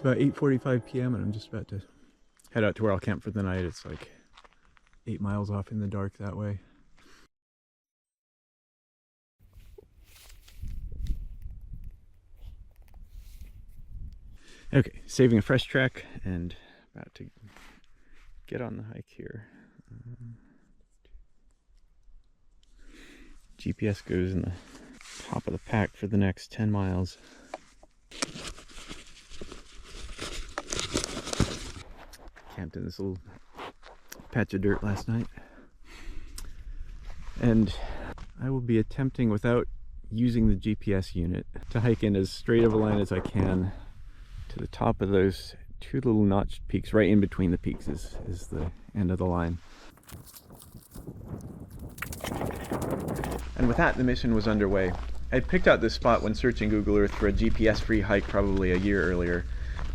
about 8:45 p.m. and I'm just about to head out to where I'll camp for the night. It's like 8 miles off in the dark that way. Okay, saving a fresh track and about to get on the hike here. GPS goes in the top of the pack for the next 10 miles. Camped in this little patch of dirt last night. And I will be attempting, without using the GPS unit, to hike in as straight of a line as I can to the top of those two little notched peaks. Right in between the peaks is the end of the line. And with that, the mission was underway. I picked out this spot when searching Google Earth for a GPS-free hike probably a year earlier,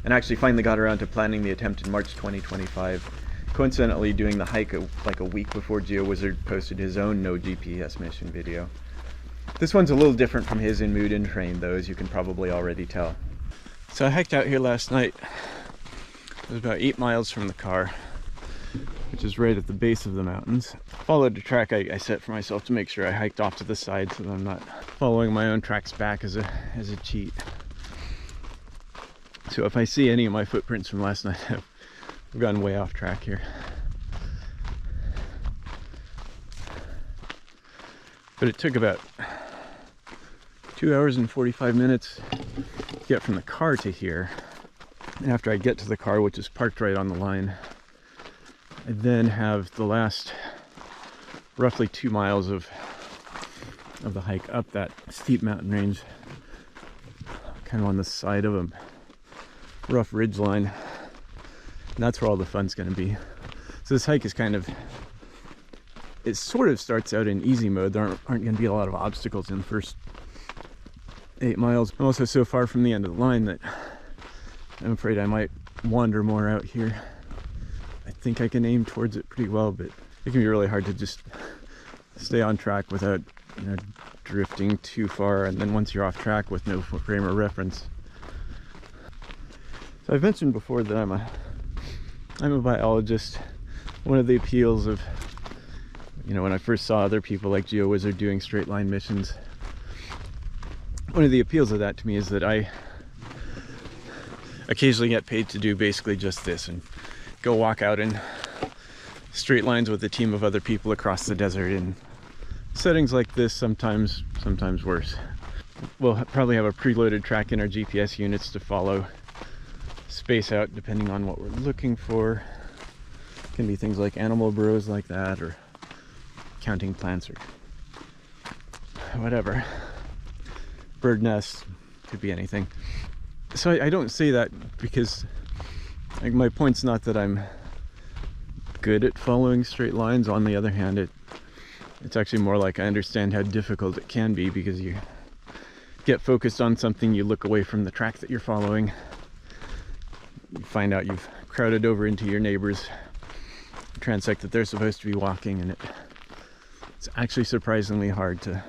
and actually finally got around to planning the attempt in March 2025, coincidentally doing the hike like a week before GeoWizard posted his own no GPS mission video. This one's a little different from his in mood and train though, as you can probably already tell. So I hiked out here last night. It was about 8 miles from the car, which is right at the base of the mountains. Followed a track I set for myself to make sure I hiked off to the side so that I'm not following my own tracks back as a cheat. So if I see any of my footprints from last night, I've gone way off track here. But it took about 2 hours and 45 minutes to get from the car to here. And after I get to the car, which is parked right on the line, I then have the last roughly 2 miles of the hike up that steep mountain range, kind of on the side of a rough ridgeline. And that's where all the fun's going to be. So this hike is kind of, it sort of starts out in easy mode. There aren't going to be a lot of obstacles in the first 8 miles. I'm also so far from the end of the line that I'm afraid I might wander more out here. I think I can aim towards it pretty well, but it can be really hard to just stay on track without, drifting too far, and then once you're off track with no frame of reference. So I've mentioned before that I'm a biologist. One of the appeals of, when I first saw other people like GeoWizard doing straight line missions, one of the appeals of that to me is that I occasionally get paid to do basically just this and go walk out in straight lines with a team of other people across the desert in settings like this, sometimes worse. We'll probably have a preloaded track in our GPS units to follow, space out depending on what we're looking for. It can be things like animal burrows like that, or counting plants, or whatever. Bird nests, could be anything. So I don't say that because my point's not that I'm good at following straight lines. On the other hand, it's actually more like I understand how difficult it can be, because you get focused on something, you look away from the track that you're following, you find out you've crowded over into your neighbor's transect that they're supposed to be walking, and it's actually surprisingly hard to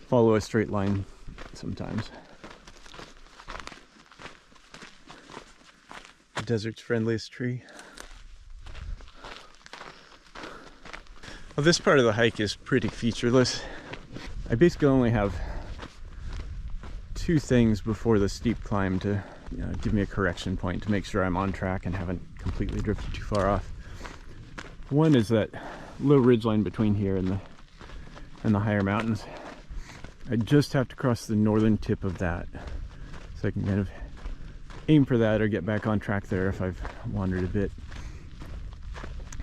follow a straight line sometimes. The desert's friendliest tree. Well, this part of the hike is pretty featureless. I basically only have 2 things before the steep climb to give me a correction point to make sure I'm on track and haven't completely drifted too far off. One is that low ridgeline between here and the higher mountains. I just have to cross the northern tip of that, so I can kind of aim for that or get back on track there if I've wandered a bit.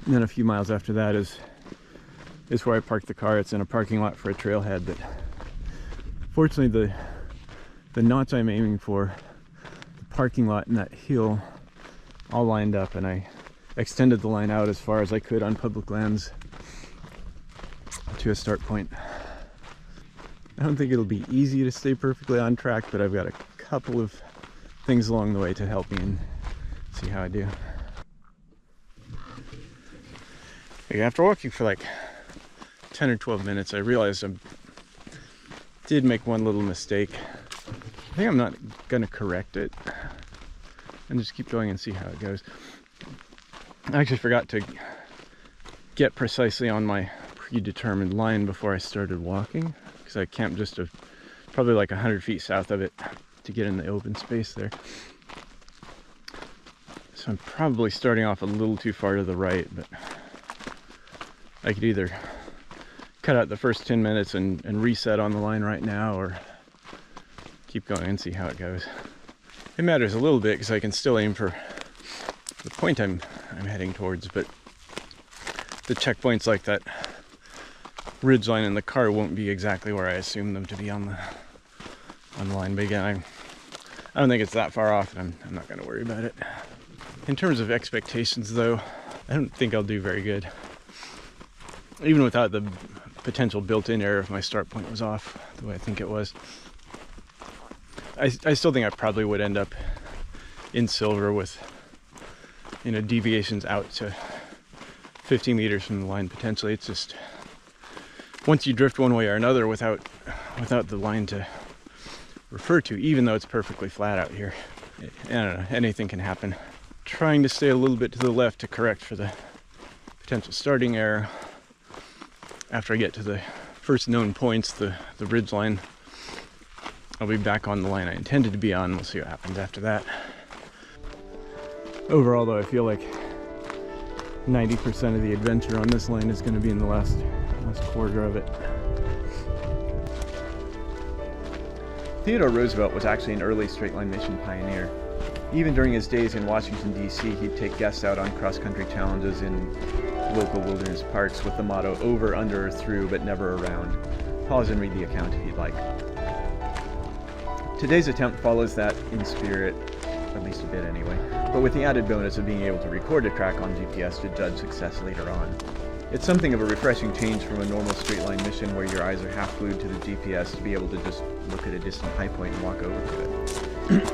And then a few miles after that is where I parked the car. It's in a parking lot for a trailhead, but fortunately the notch I'm aiming for, the parking lot and that hill, all lined up, and I extended the line out as far as I could on public lands to a start point. I don't think it'll be easy to stay perfectly on track, but I've got a couple of things along the way to help me and see how I do. Okay, after walking for like 10 or 12 minutes, I realized I did make one little mistake. I think I'm not gonna correct it. and just keep going and see how it goes. I actually forgot to get precisely on my predetermined line before I started walking, because I camped just probably like 100 feet south of it to get in the open space there. So I'm probably starting off a little too far to the right, but I could either cut out the first 10 minutes and reset on the line right now, or keep going and see how it goes. It matters a little bit because I can still aim for the point I'm heading towards, but the checkpoints like that ridgeline in the car won't be exactly where I assume them to be on the line. But again, I don't think it's that far off, and I'm not going to worry about it. In terms of expectations, though, I don't think I'll do very good, even without the potential built-in error if my start point was off the way I think it was. I still think I probably would end up in silver with, you know, deviations out to 50 meters from the line potentially. It's just, once you drift one way or another without the line to refer to, even though it's perfectly flat out here, I don't know, anything can happen. Trying to stay a little bit to the left to correct for the potential starting error. After I get to the first known points, the ridge line, I'll be back on the line I intended to be on. We'll see what happens after that. Overall, though, I feel like 90% of the adventure on this line is going to be in the last quarter of it. Theodore Roosevelt was actually an early straight-line mission pioneer. Even during his days in Washington, D.C., he'd take guests out on cross-country challenges in local wilderness parks with the motto, over, under, or through, but never around. Pause and read the account if you'd like. Today's attempt follows that in spirit, at least a bit anyway, but with the added bonus of being able to record a track on GPS to judge success later on. It's something of a refreshing change from a normal straight-line mission where your eyes are half glued to the GPS to be able to just look at a distant high point and walk over to it.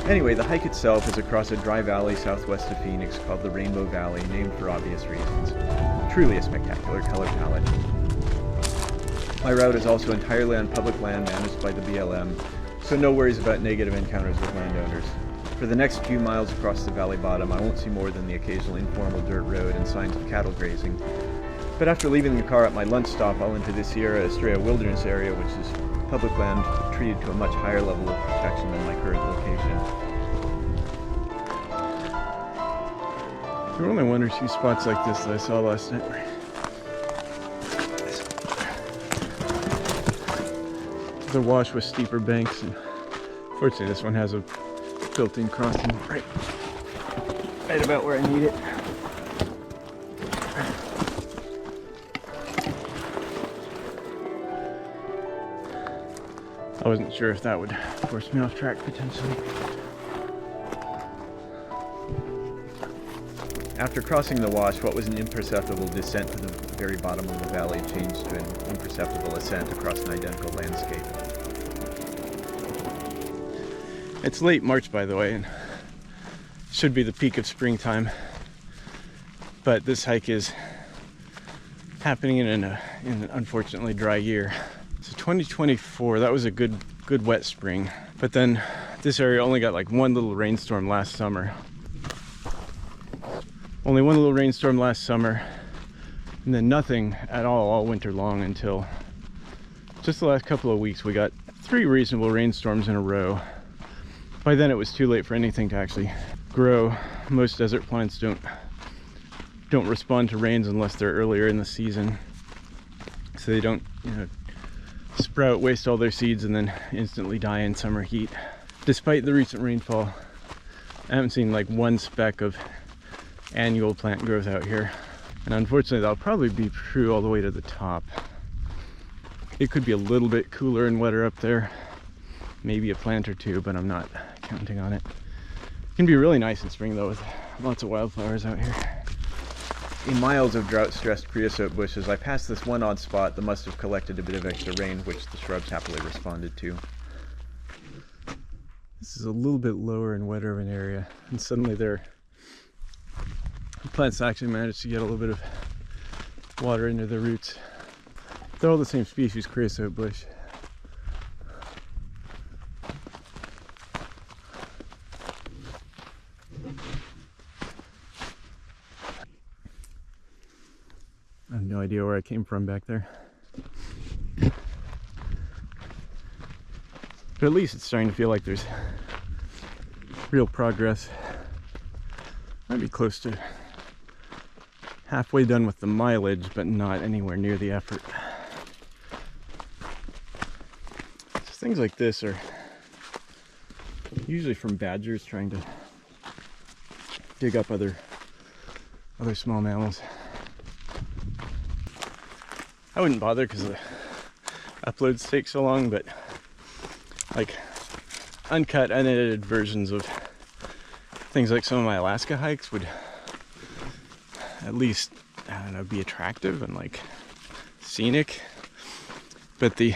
Anyway, the hike itself is across a dry valley southwest of Phoenix called the Rainbow Valley, named for obvious reasons. Truly a spectacular color palette. My route is also entirely on public land managed by the BLM, so no worries about negative encounters with landowners. For the next few miles across the valley bottom, I won't see more than the occasional informal dirt road and signs of cattle grazing. But after leaving the car at my lunch stop, I'll enter the Sierra Estrella Wilderness area, which is public land treated to a much higher level of protection than my current location. There were only one or two spots like this that I saw last night. The wash with steeper banks, and fortunately this one has a built-in crossing right about where I need it. I wasn't sure if that would force me off track potentially. After crossing the wash, what was an imperceptible descent to the very bottom of the valley changed to an imperceptible ascent across an identical landscape. It's late March, by the way, and should be the peak of springtime, but this hike is happening in an unfortunately dry year. So 2024, that was a good wet spring, but then this area only got like one little rainstorm last summer. Only one little rainstorm last summer, and then nothing at all winter long until just the last couple of weeks. We got 3 reasonable rainstorms in a row. By then it was too late for anything to actually grow. Most desert plants don't respond to rains unless they're earlier in the season, so they don't, sprout, waste all their seeds, and then instantly die in summer heat. Despite the recent rainfall, I haven't seen like one speck of annual plant growth out here, and unfortunately that'll probably be true all the way to the top. It could be a little bit cooler and wetter up there, maybe a plant or two, but I'm not counting on it. It can be really nice in spring though, with lots of wildflowers out here. In miles of drought-stressed creosote bushes, I passed this one odd spot that must have collected a bit of extra rain, which the shrubs happily responded to. This is a little bit lower and wetter of an area, and suddenly the plants actually managed to get a little bit of water into the roots. They're all the same species, creosote bush. I have no idea where I came from back there. But at least it's starting to feel like there's real progress. Might be close to halfway done with the mileage, but not anywhere near the effort. So things like this are usually from badgers trying to dig up other small mammals. I wouldn't bother because the uploads take so long, but like uncut, unedited versions of things like some of my Alaska hikes would at least, I don't know, be attractive and like scenic. But the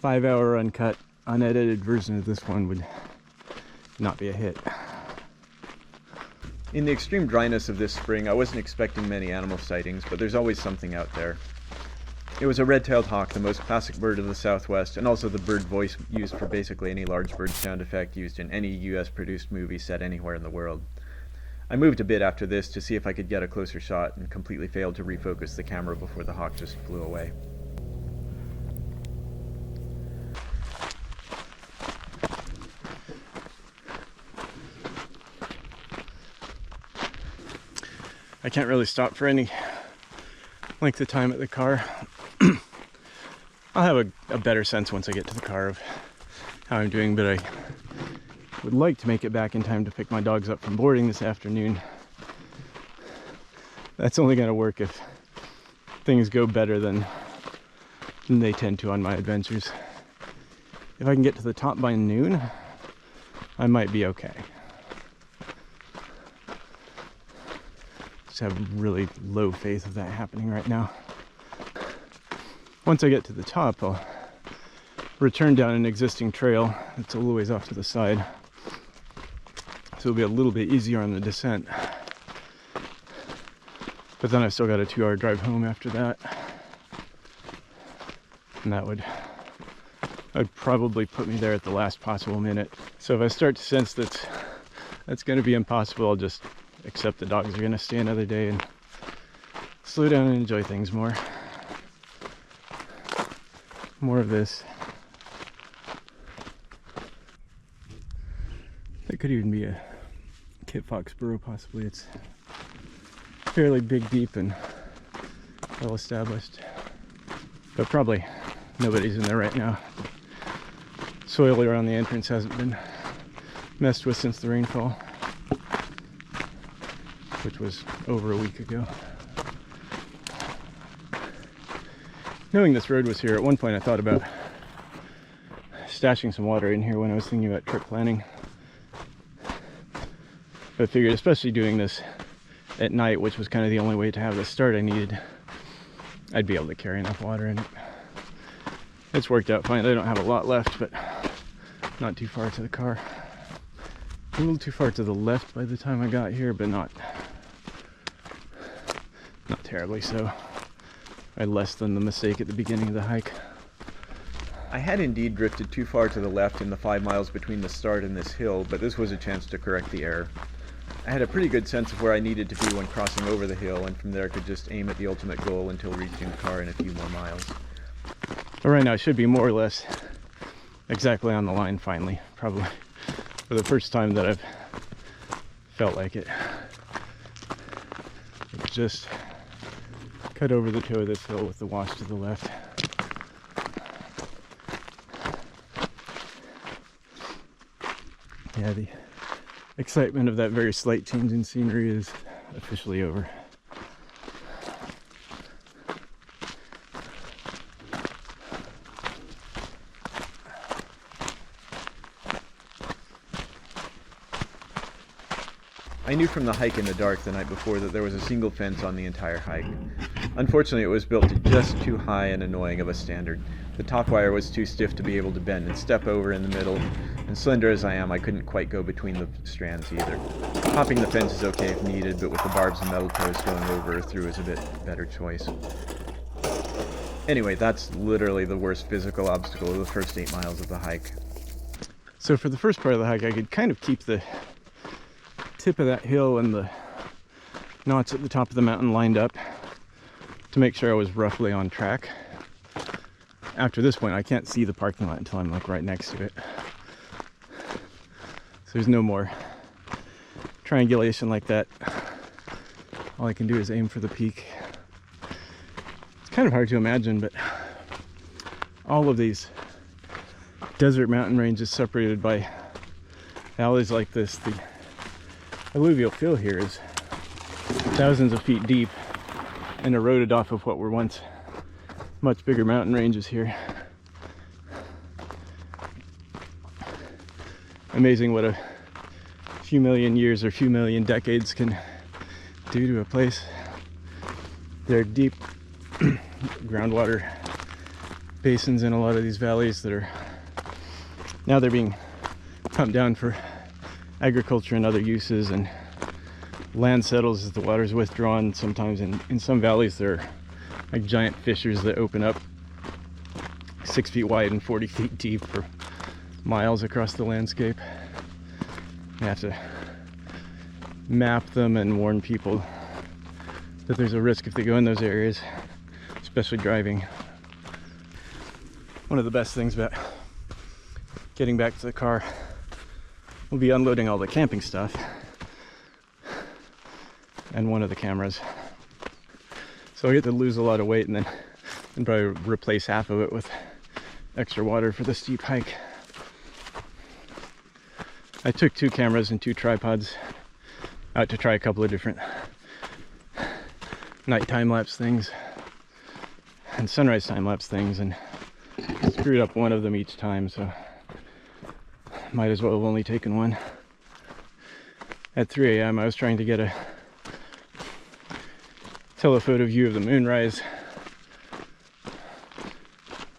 5-hour uncut, unedited version of this one would not be a hit. In the extreme dryness of this spring, I wasn't expecting many animal sightings, but there's always something out there. It was a red-tailed hawk, the most classic bird of the Southwest, and also the bird voice used for basically any large bird sound effect used in any US-produced movie set anywhere in the world. I moved a bit after this to see if I could get a closer shot, and completely failed to refocus the camera before the hawk just flew away. I can't really stop for any length of time at the car. I'll have a better sense once I get to the car of how I'm doing, but I would like to make it back in time to pick my dogs up from boarding this afternoon. That's only going to work if things go better than they tend to on my adventures. If I can get to the top by noon, I might be okay. Just have really low faith of that happening right now. Once I get to the top, I'll return down an existing trail that's a little ways off to the side, so it'll be a little bit easier on the descent. But then I've still got a 2-hour drive home after that, and that would probably put me there at the last possible minute. So if I start to sense that's going to be impossible, I'll just accept the dogs are going to stay another day and slow down and enjoy things more. More of this. That could even be a kit fox burrow, possibly. It's fairly big, deep, and well established. But probably nobody's in there right now. Soil around the entrance hasn't been messed with since the rainfall, which was over a week ago. Knowing this road was here, at one point I thought about stashing some water in here when I was thinking about trip planning. But I figured, especially doing this at night, which was kind of the only way to have the start I needed, I'd be able to carry enough water in it. It's worked out fine. I don't have a lot left, but not too far to the car. A little too far to the left by the time I got here, but not terribly so. I less than the mistake at the beginning of the hike. I had indeed drifted too far to the left in the 5 miles between the start and this hill, but this was a chance to correct the error. I had a pretty good sense of where I needed to be when crossing over the hill, and from there could just aim at the ultimate goal until reaching the car in a few more miles. But right now I should be more or less exactly on the line finally, probably for the first time that I've felt like it. Just cut over the toe of this hill with the wash to the left. Yeah, the excitement of that very slight change in scenery is officially over. I knew from the hike in the dark the night before that there was a single fence on the entire hike. Unfortunately, it was built to just too high and annoying of a standard. The top wire was too stiff to be able to bend and step over in the middle, and slender as I am, I couldn't quite go between the strands either. Hopping the fence is okay if needed, but with the barbs and metal posts going over or through is a bit better choice. Anyway, that's literally the worst physical obstacle of the first 8 miles of the hike. So for the first part of the hike, I could kind of keep the tip of that hill and the knots at the top of the mountain lined up to make sure I was roughly on track. After this point, I can't see the parking lot until I'm like right next to it. So there's no more triangulation like that. All I can do is aim for the peak. It's kind of hard to imagine, but all of these desert mountain ranges separated by valleys like this, the alluvial fill here is thousands of feet deep and eroded off of what were once much bigger mountain ranges here. Amazing what a few million years or few million decades can do to a place. There are deep groundwater basins in a lot of these valleys that are now they're being pumped down for agriculture and other uses, and land settles as the water is withdrawn. Sometimes in some valleys there are like giant fissures that open up 6 feet wide and 40 feet deep for miles across the landscape. You have to map them and warn people that there's a risk if they go in those areas, especially driving. One of the best things about getting back to the car will be unloading all the camping stuff and one of the cameras. So I get to lose a lot of weight and then probably replace half of it with extra water for the steep hike. I took 2 cameras and 2 tripods out to try a couple of different night time-lapse things and sunrise time-lapse things, and screwed up one of them each time, so might as well have only taken one. At 3 a.m. I was trying to get a telephoto view of the moonrise,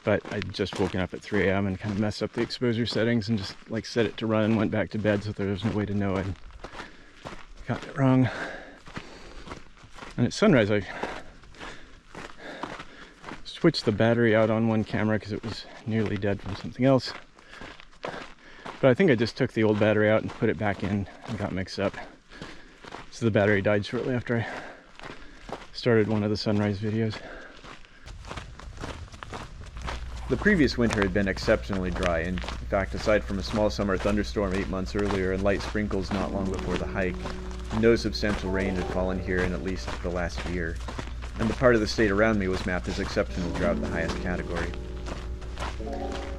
but I'd just woken up at 3 a.m. and kind of messed up the exposure settings and just like set it to run and went back to bed, so there was no way to know I'd got it wrong. And at sunrise I switched the battery out on one camera because it was nearly dead from something else. But I think I just took the old battery out and put it back in and got mixed up. So the battery died shortly after I started one of the sunrise videos. The previous winter had been exceptionally dry, and in fact, aside from a small summer thunderstorm 8 months earlier and light sprinkles not long before the hike, no substantial rain had fallen here in at least the last year, and the part of the state around me was mapped as exceptional drought, the highest category.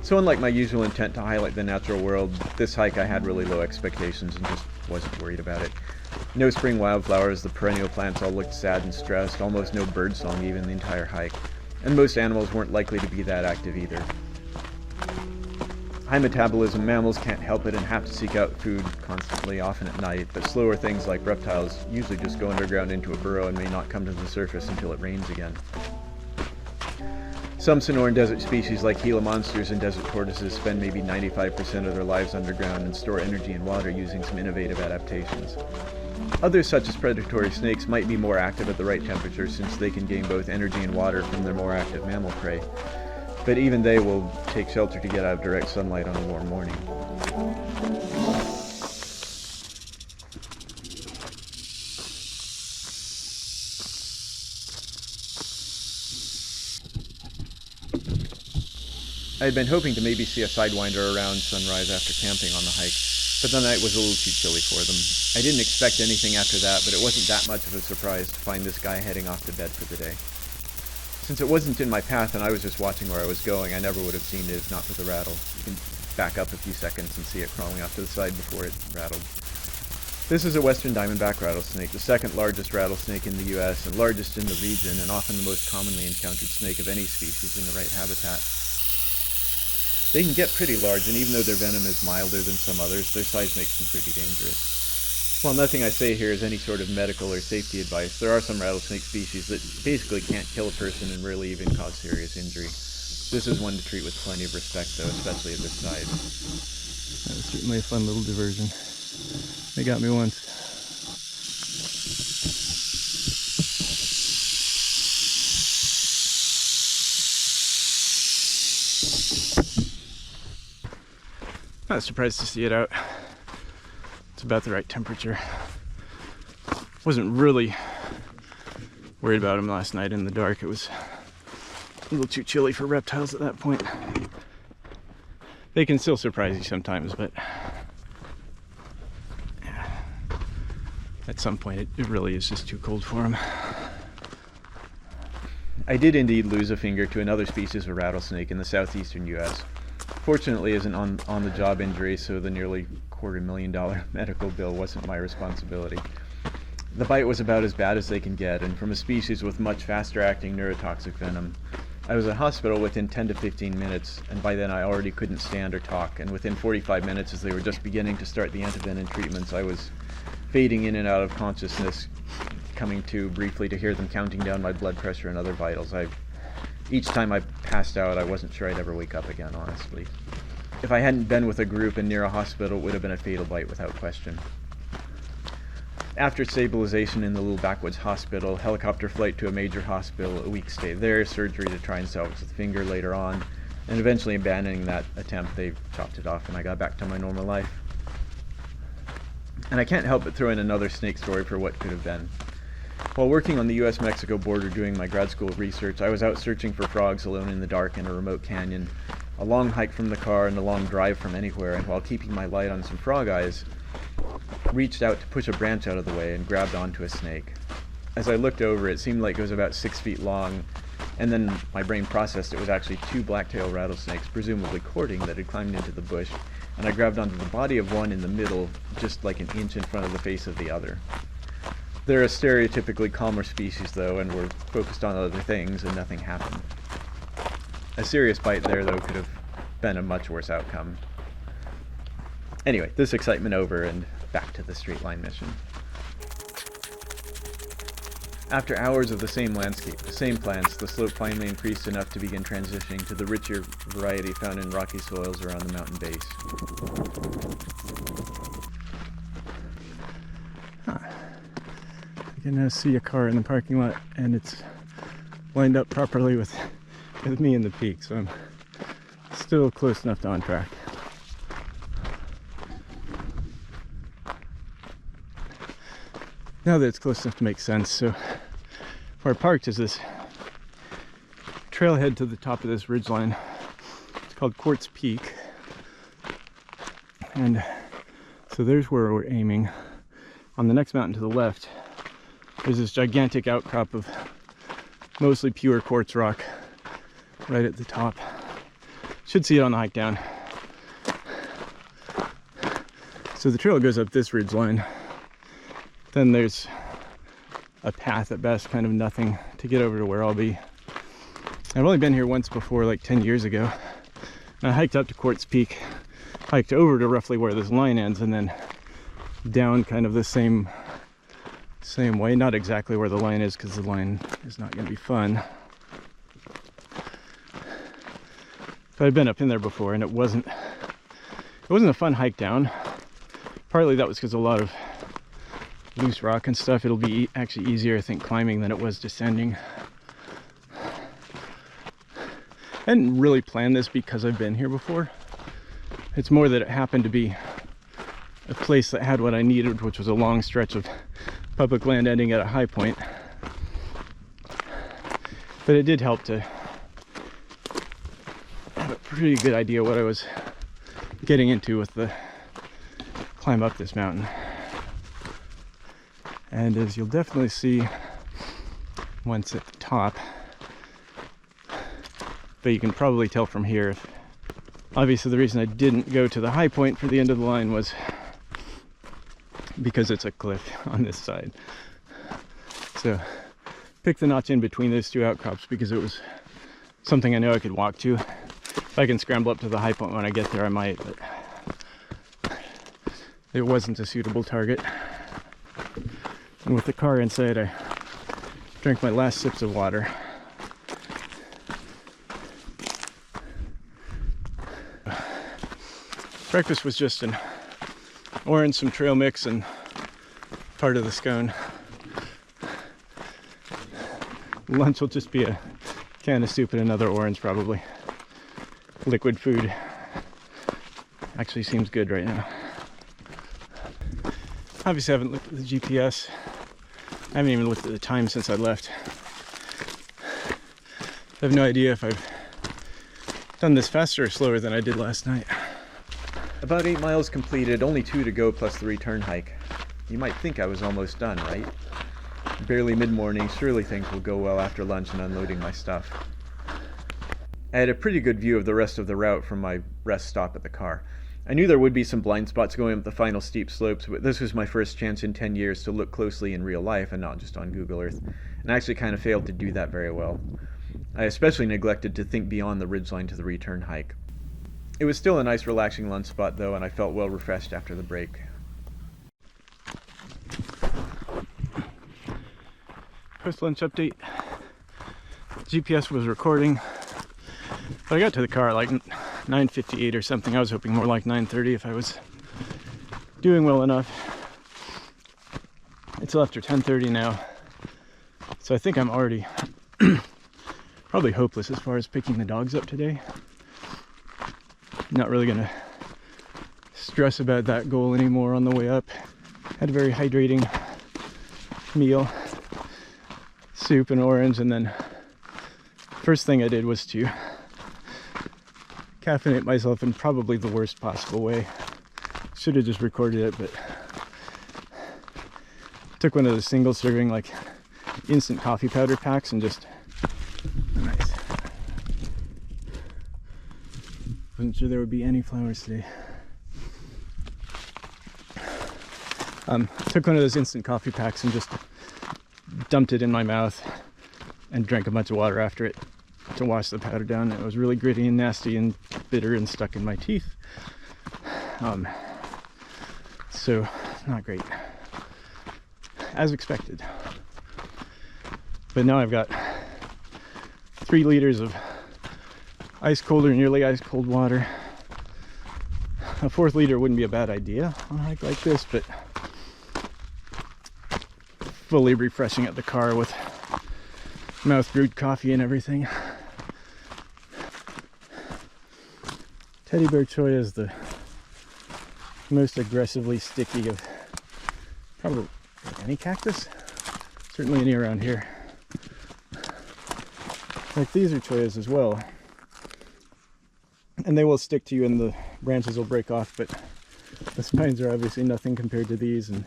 So unlike my usual intent to highlight the natural world, this hike I had really low expectations and just wasn't worried about it. No spring wildflowers, the perennial plants all looked sad and stressed, almost no birdsong even the entire hike, and most animals weren't likely to be that active either. High metabolism mammals can't help it and have to seek out food constantly, often at night, but slower things like reptiles usually just go underground into a burrow and may not come to the surface until it rains again. Some Sonoran desert species like Gila monsters and desert tortoises spend maybe 95% of their lives underground and store energy and water using some innovative adaptations. Others, such as predatory snakes, might be more active at the right temperature since they can gain both energy and water from their more active mammal prey. But even they will take shelter to get out of direct sunlight on a warm morning. I had been hoping to maybe see a sidewinder around sunrise after camping on the hike, but the night was a little too chilly for them. I didn't expect anything after that, but it wasn't that much of a surprise to find this guy heading off to bed for the day. Since it wasn't in my path and I was just watching where I was going, I never would have seen it if not for the rattle. You can back up a few seconds and see it crawling off to the side before it rattled. This is a western diamondback rattlesnake, the second largest rattlesnake in the US and largest in the region, and often the most commonly encountered snake of any species in the right habitat. They can get pretty large, and even though their venom is milder than some others, their size makes them pretty dangerous. While nothing I say here is any sort of medical or safety advice, there are some rattlesnake species that basically can't kill a person and rarely even cause serious injury. This is one to treat with plenty of respect, though, especially at this size. That was certainly a fun little diversion. They got me once. Not surprised to see it out. It's about the right temperature. Wasn't really worried about them last night in the dark. It was a little too chilly for reptiles at that point. They can still surprise you sometimes, but yeah, at some point it really is just too cold for them. I did indeed lose a finger to another species of rattlesnake in the southeastern US. Fortunately, it was an on-the-job injury, so the nearly $250,000 medical bill wasn't my responsibility. The bite was about as bad as they can get, and from a species with much faster-acting neurotoxic venom. I was at hospital within 10 to 15 minutes, and by then I already couldn't stand or talk, and within 45 minutes, as they were just beginning to start the antivenom treatments, I was fading in and out of consciousness, coming to briefly to hear them counting down my blood pressure and other vitals. Each time I passed out, I wasn't sure I'd ever wake up again, honestly. If I hadn't been with a group and near a hospital, it would have been a fatal bite without question. After stabilization in the little backwoods hospital, helicopter flight to a major hospital, a week stay there, surgery to try and salvage the finger later on, and eventually abandoning that attempt, they chopped it off and I got back to my normal life. And I can't help but throw in another snake story for what could have been. While working on the US-Mexico border doing my grad school research, I was out searching for frogs alone in the dark in a remote canyon, a long hike from the car and a long drive from anywhere, and while keeping my light on some frog eyes, reached out to push a branch out of the way and grabbed onto a snake. As I looked over, it seemed like it was about 6 feet long, and then my brain processed it was actually 2 black-tailed rattlesnakes, presumably courting, that had climbed into the bush, and I grabbed onto the body of one in the middle, just like an inch in front of the face of the other. They're a stereotypically calmer species, though, and were focused on other things, and nothing happened. A serious bite there, though, could have been a much worse outcome. Anyway, this excitement over, and back to the straight line mission. After hours of the same landscape, the same plants, the slope finally increased enough to begin transitioning to the richer variety found in rocky soils around the mountain base. You can now see a car in the parking lot, and it's lined up properly with me in the peak, so I'm still close enough to on track. Now that it's close enough to make sense, so where I parked is this trailhead to the top of this ridgeline. It's called Quartz Peak, and so there's where we're aiming. On the next mountain to the left, there's this gigantic outcrop of mostly pure quartz rock right at the top. Should see it on the hike down. So the trail goes up this ridgeline. Then there's a path at best, kind of nothing to get over to where I'll be. I've only been here once before, like 10 years ago. And I hiked up to Quartz Peak, hiked over to roughly where this line ends, and then down kind of the same way. Not exactly where the line is, because the line is not going to be fun. But I've been up in there before, and it wasn't a fun hike down. Partly that was because a lot of loose rock and stuff. It'll be actually easier, I think, climbing than it was descending. I hadn't really planned this because I've been here before. It's more that it happened to be a place that had what I needed, which was a long stretch of public land ending at a high point. But it did help to have a pretty good idea what I was getting into with the climb up this mountain. And as you'll definitely see once at the top, but you can probably tell from here, obviously the reason I didn't go to the high point for the end of the line was because it's a cliff on this side. So pick the notch in between those two outcrops because it was something I know I could walk to. If I can scramble up to the high point when I get there, I might, but it wasn't a suitable target. And with the car inside, I drank my last sips of water. Breakfast was just an orange, some trail mix, and part of the scone. Lunch will just be a can of soup and another orange, probably. Liquid food. Actually seems good right now. Obviously I haven't looked at the GPS. I haven't even looked at the time since I left. I have no idea if I've done this faster or slower than I did last night. About 8 miles completed, only 2 to go plus the return hike. You might think I was almost done, right? Barely mid-morning, surely things will go well after lunch and unloading my stuff. I had a pretty good view of the rest of the route from my rest stop at the car. I knew there would be some blind spots going up the final steep slopes, but this was my first chance in 10 years to look closely in real life and not just on Google Earth, and I actually kind of failed to do that very well. I especially neglected to think beyond the ridgeline to the return hike. It was still a nice relaxing lunch spot though, and I felt well refreshed after the break. Post-lunch update. GPS was recording, but I got to the car at like 9:58 or something. I was hoping more like 9:30 if I was doing well enough. It's after 10:30 now, so I think I'm already probably hopeless as far as picking the dogs up today. Not really gonna stress about that goal anymore on the way up. Had a very hydrating meal, soup and orange, and then first thing I did was to caffeinate myself in probably the worst possible way. Should have just recorded it, but took one of the single serving like instant coffee powder packs and just nice. Wasn't sure there would be any flowers today. Took one of those instant coffee packs and just dumped it in my mouth and drank a bunch of water after it to wash the powder down. It was really gritty and nasty and bitter and stuck in my teeth. So not great, as expected. But now I've got 3 liters of ice cold or nearly ice cold water. A 4th liter wouldn't be a bad idea on a hike like this, but fully refreshing at the car with mouth brewed coffee and everything. Teddy bear cholla is the most aggressively sticky of probably any cactus, certainly any around here. Like these are chollas as well, and they will stick to you and the branches will break off, but the spines are obviously nothing compared to these, and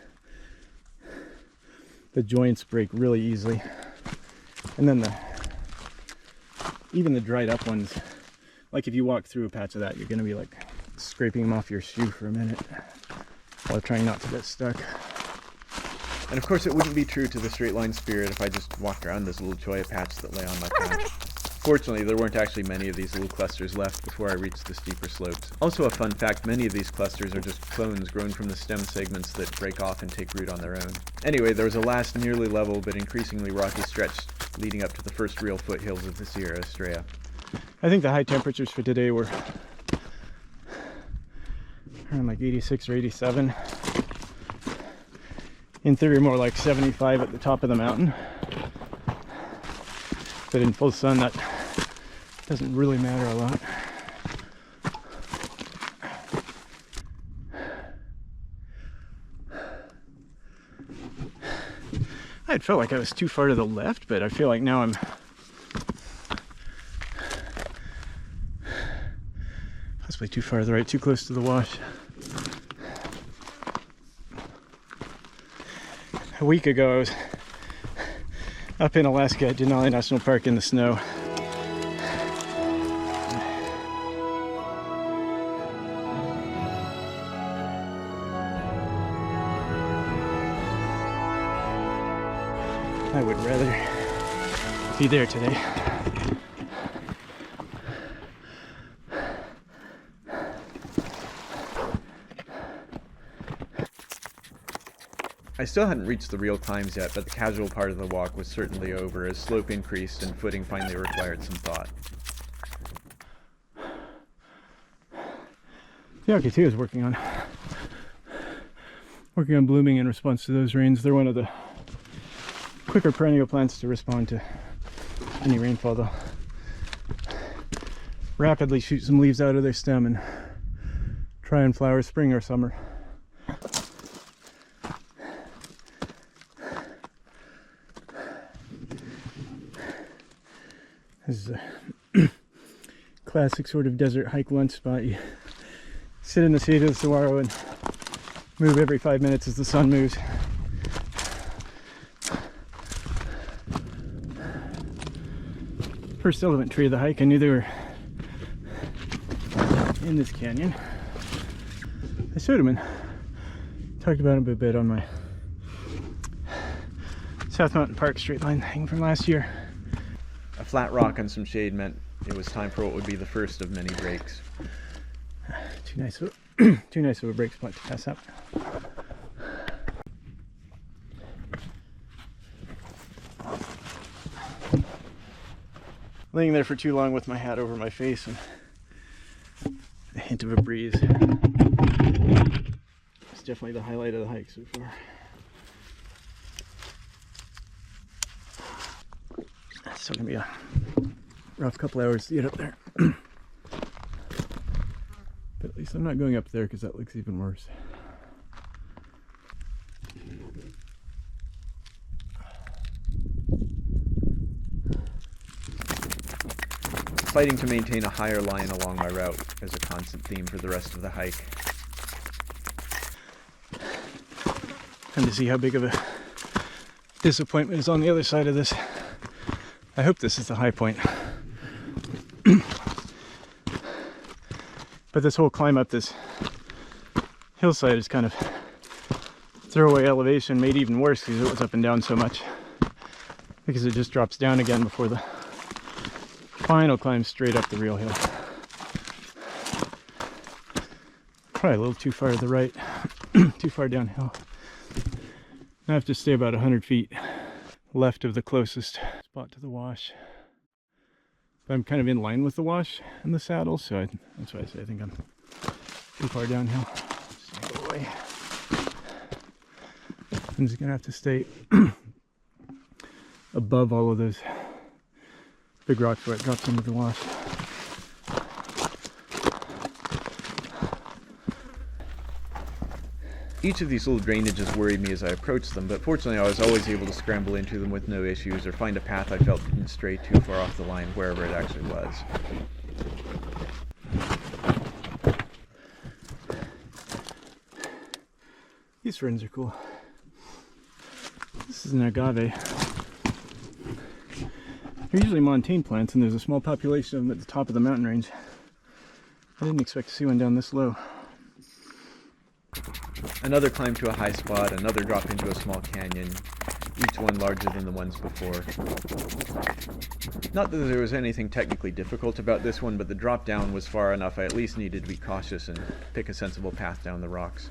the joints break really easily. And then even the dried up ones, like if you walk through a patch of that, you're going to be like scraping them off your shoe for a minute while trying not to get stuck. And of course it wouldn't be true to the straight line spirit if I just walked around this little cholla patch that lay on my path. Fortunately, there weren't actually many of these little clusters left before I reached the steeper slopes. Also a fun fact, many of these clusters are just clones grown from the stem segments that break off and take root on their own. Anyway, there was a last nearly level but increasingly rocky stretch leading up to the first real foothills of the Sierra Estrella. I think the high temperatures for today were around like 86 or 87. In theory, more like 75 at the top of the mountain. But in full sun, that doesn't really matter a lot. I had felt like I was too far to the left, but I feel like now I'm possibly too far to the right, too close to the wash. A week ago, I was up in Alaska at Denali National Park in the snow. I would rather be there today. I still hadn't reached the real climbs yet, but the casual part of the walk was certainly over as slope increased and footing finally required some thought. The Archaea is working on blooming in response to those rains. They're one of the quicker perennial plants to respond to any rainfall. They'll rapidly shoot some leaves out of their stem and try and flower spring or summer. This is a classic sort of desert hike lunch spot. You sit in the shade of the saguaro and move every 5 minutes as the sun moves. First elephant tree of the hike, I knew they were in this canyon. I showed them and talked about them a bit on my South Mountain Park straight line thing from last year. A flat rock and some shade meant it was time for what would be the first of many breaks. Too nice of a break spot to pass up. Laying there for too long with my hat over my face and a hint of a breeze. It's definitely the highlight of the hike so far. It's still gonna be a rough couple hours to get up there. But at least I'm not going up there because that looks even worse. Fighting to maintain a higher line along my route is a constant theme for the rest of the hike. And to see how big of a disappointment is on the other side of this. I hope this is the high point. But this whole climb up this hillside is kind of throwaway elevation, made even worse because it was up and down so much. Because it just drops down again before the final climb straight up the real hill. Probably a little too far to the right, too far downhill. I have to stay about 100 feet left of the closest spot to the wash. But I'm kind of in line with the wash in the saddle, so that's why I say I think I'm too far downhill. Just go away. I'm just gonna have to stay above all of those big rocks where it drops into the wash. Each of these little drainages worried me as I approached them, but fortunately I was always able to scramble into them with no issues or find a path I felt didn't stray too far off the line wherever it actually was. These ferns are cool. This is an agave. They're usually montane plants, and there's a small population of them at the top of the mountain range. I didn't expect to see one down this low. Another climb to a high spot, another drop into a small canyon, each one larger than the ones before. Not that there was anything technically difficult about this one, but the drop down was far enough I at least needed to be cautious and pick a sensible path down the rocks.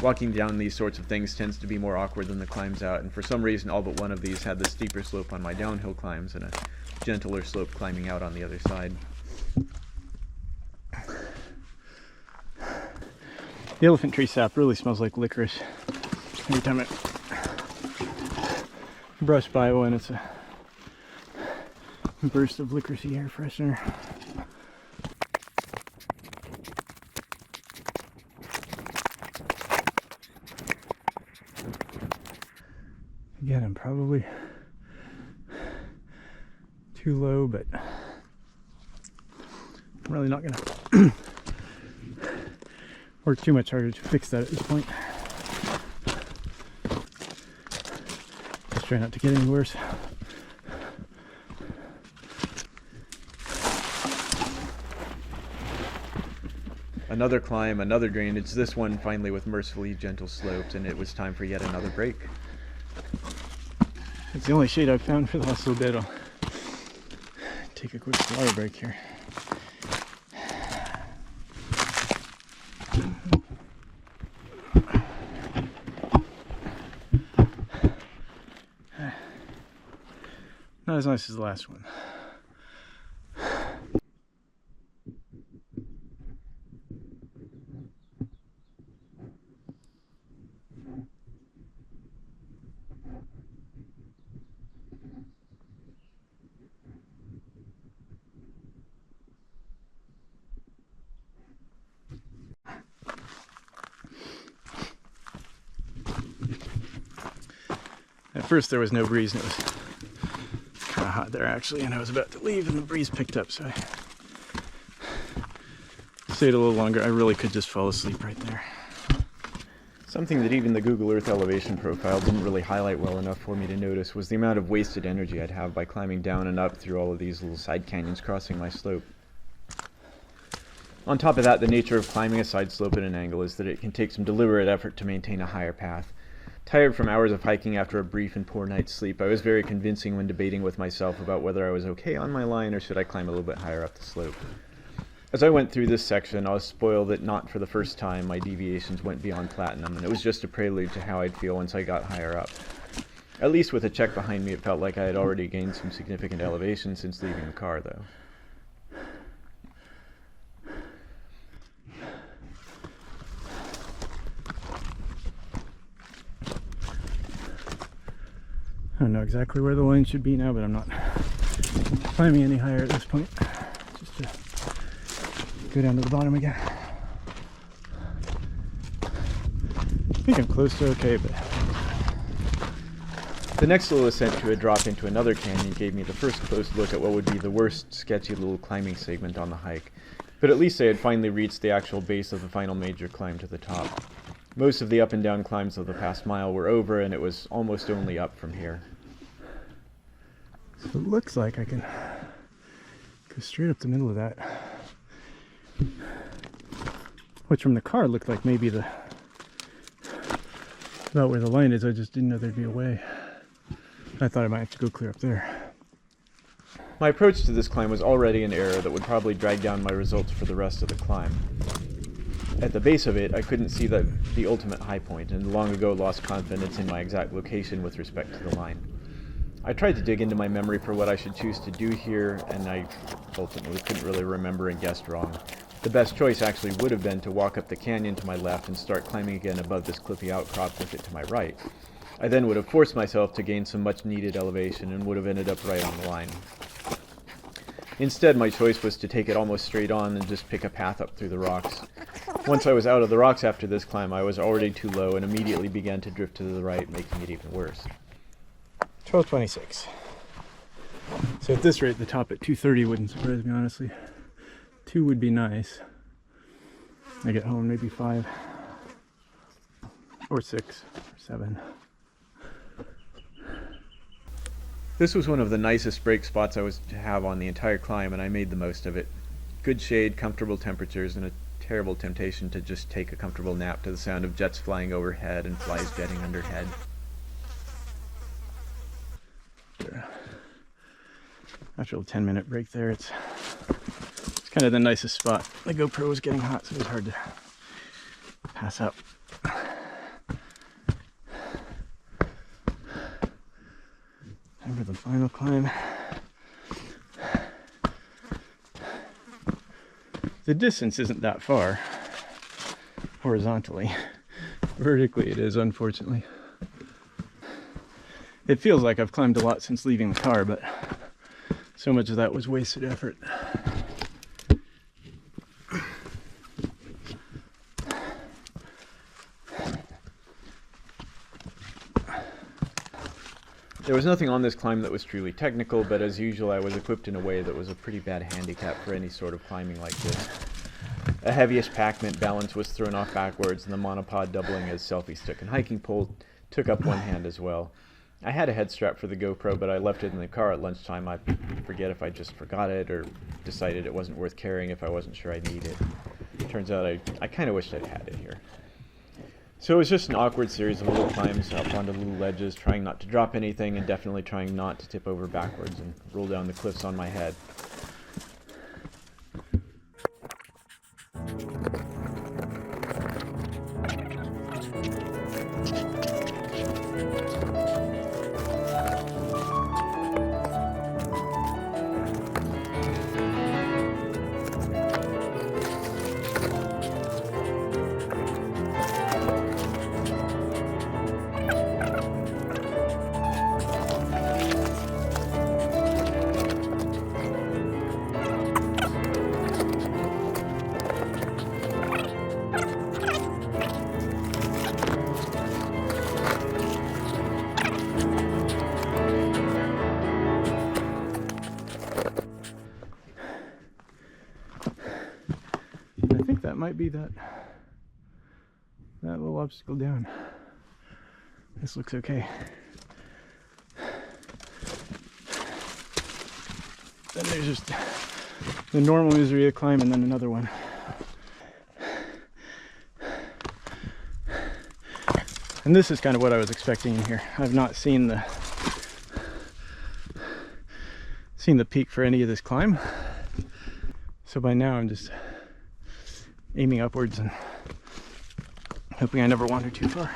Walking down these sorts of things tends to be more awkward than the climbs out, and for some reason all but one of these had the steeper slope on my downhill climbs and a gentler slope climbing out on the other side. The elephant tree sap really smells like licorice. Every time I brush by one, it's a burst of licoricey air freshener. Again, I'm probably too low, but I'm really not gonna work too much harder to fix that at this point. Just try not to get any worse. Another climb, another drainage, this one finally with mercifully gentle slopes, and it was time for yet another break. It's the only shade I've found for the last little bit. I'll take a quick water break here. Not as nice as the last one. At first there was no breeze and it was kind of not there actually, and I was about to leave and the breeze picked up, so I stayed a little longer. I really could just fall asleep right there. Something that even the Google Earth elevation profile didn't really highlight well enough for me to notice was the amount of wasted energy I'd have by climbing down and up through all of these little side canyons crossing my slope. On top of that, the nature of climbing a side slope at an angle is that it can take some deliberate effort to maintain a higher path. Tired from hours of hiking after a brief and poor night's sleep, I was very convincing when debating with myself about whether I was okay on my line or should I climb a little bit higher up the slope. As I went through this section, I was spoiled that not for the first time my deviations went beyond platinum, and it was just a prelude to how I'd feel once I got higher up. At least with a check behind me, it felt like I had already gained some significant elevation since leaving the car, though. I don't know exactly where the line should be now, but I'm not climbing any higher at this point. Just to go down to the bottom again. I think I'm close to okay, but the next little ascent to a drop into another canyon gave me the first close look at what would be the worst sketchy little climbing segment on the hike. But at least I had finally reached the actual base of the final major climb to the top. Most of the up and down climbs of the past mile were over, and it was almost only up from here. So it looks like I can go straight up the middle of that. Which from the car looked like maybe about where the line is. I just didn't know there'd be a way. I thought I might have to go clear up there. My approach to this climb was already an error that would probably drag down my results for the rest of the climb. At the base of it, I couldn't see the ultimate high point, and long ago lost confidence in my exact location with respect to the line. I tried to dig into my memory for what I should choose to do here, and I ultimately couldn't really remember and guessed wrong. The best choice actually would have been to walk up the canyon to my left and start climbing again above this cliffy outcrop with it to my right. I then would have forced myself to gain some much needed elevation and would have ended up right on the line. Instead, my choice was to take it almost straight on and just pick a path up through the rocks. Once I was out of the rocks after this climb, I was already too low and immediately began to drift to the right, making it even worse. 12:26. So at this rate, the top at 2:30 wouldn't surprise me, honestly. 2 would be nice. I get home maybe 5 or 6 or 7. This was one of the nicest break spots I was to have on the entire climb, and I made the most of it. Good shade, comfortable temperatures, and a terrible temptation to just take a comfortable nap to the sound of jets flying overhead and flies jetting underhead. After a 10-minute break there, it's kind of the nicest spot. The GoPro was getting hot, so it was hard to pass up. Time for the final climb. The distance isn't that far horizontally. Vertically it is, unfortunately. It feels like I've climbed a lot since leaving the car, but so much of that was wasted effort. There was nothing on this climb that was truly technical, but as usual I was equipped in a way that was a pretty bad handicap for any sort of climbing like this. A heavyish pack meant balance was thrown off backwards, and the monopod doubling as selfie stick and hiking pole took up one hand as well. I had a head strap for the GoPro, but I left it in the car at lunchtime. I forget if I just forgot it or decided it wasn't worth carrying if I wasn't sure I needed it. Turns out I kind of wished I'd had it here. So it was just an awkward series of little climbs up onto little ledges, trying not to drop anything and definitely trying not to tip over backwards and roll down the cliffs on my head. that might be that little obstacle down. This looks okay. Then there's just the normal misery of climb and then another one. And this is kind of what I was expecting in here. I've not seen the peak for any of this climb. So by now I'm just aiming upwards and hoping I never wander too far.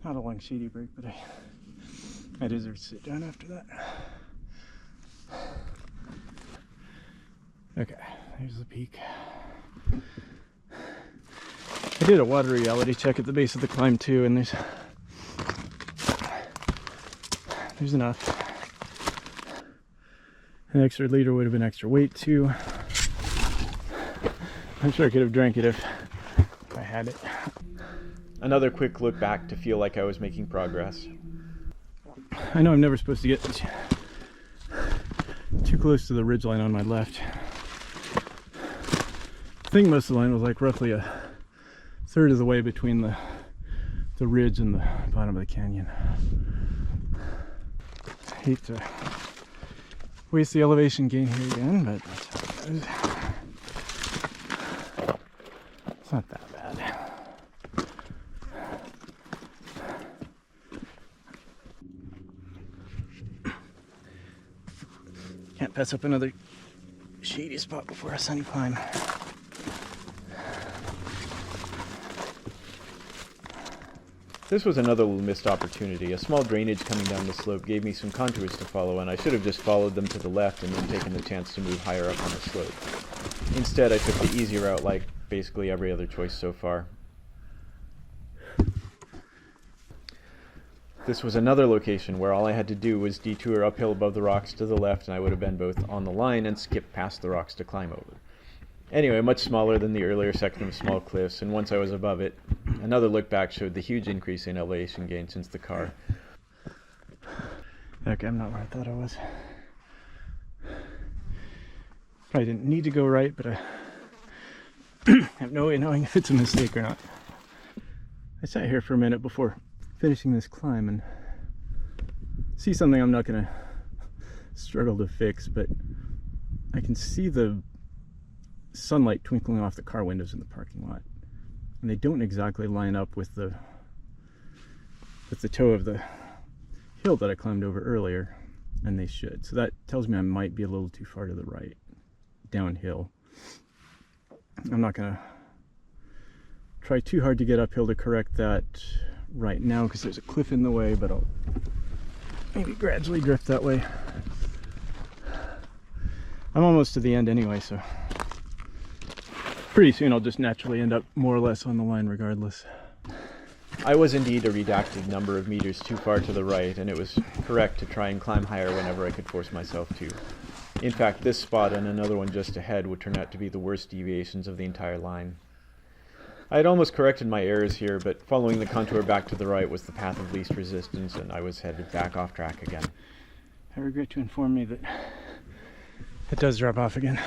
Not a long shady break, but I deserve to sit down after that. Okay, there's the peak. I did a water reality check at the base of the climb too, and there's enough. An extra liter would have been extra weight too. I'm sure I could have drank it if I had it. Another quick look back to feel like I was making progress. I know I'm never supposed to get too close to the ridgeline on my left. I think most of the line was like roughly a third of the way between the ridge and the bottom of the canyon. I hate to waste the elevation gain here again, but that's how it goes. It's not that bad. Can't pass up another shady spot before a sunny climb. This was another little missed opportunity. A small drainage coming down the slope gave me some contours to follow, and I should have just followed them to the left and then taken the chance to move higher up on the slope. Instead, I took the easy route like basically every other choice so far. This was another location where all I had to do was detour uphill above the rocks to the left, and I would have been both on the line and skipped past the rocks to climb over. Anyway, much smaller than the earlier section of small cliffs, and once I was above it, another look back showed the huge increase in elevation gain since the car. Okay, I'm not where I thought I was. Probably didn't need to go right, but I have no way of knowing if it's a mistake or not. I sat here for a minute before finishing this climb and see something I'm not going to struggle to fix, but I can see the sunlight twinkling off the car windows in the parking lot, and they don't exactly line up with the toe of the hill that I climbed over earlier, and they should. So that tells me I might be a little too far to the right downhill. I'm not gonna try too hard to get uphill to correct that right now because there's a cliff in the way, but I'll maybe gradually drift that way. I'm almost to the end anyway, so pretty soon I'll just naturally end up more or less on the line regardless. I was indeed a redacted number of meters too far to the right, and it was correct to try and climb higher whenever I could force myself to. In fact, this spot and another one just ahead would turn out to be the worst deviations of the entire line. I had almost corrected my errors here, but following the contour back to the right was the path of least resistance, and I was headed back off track again. I regret to inform me that it does drop off again.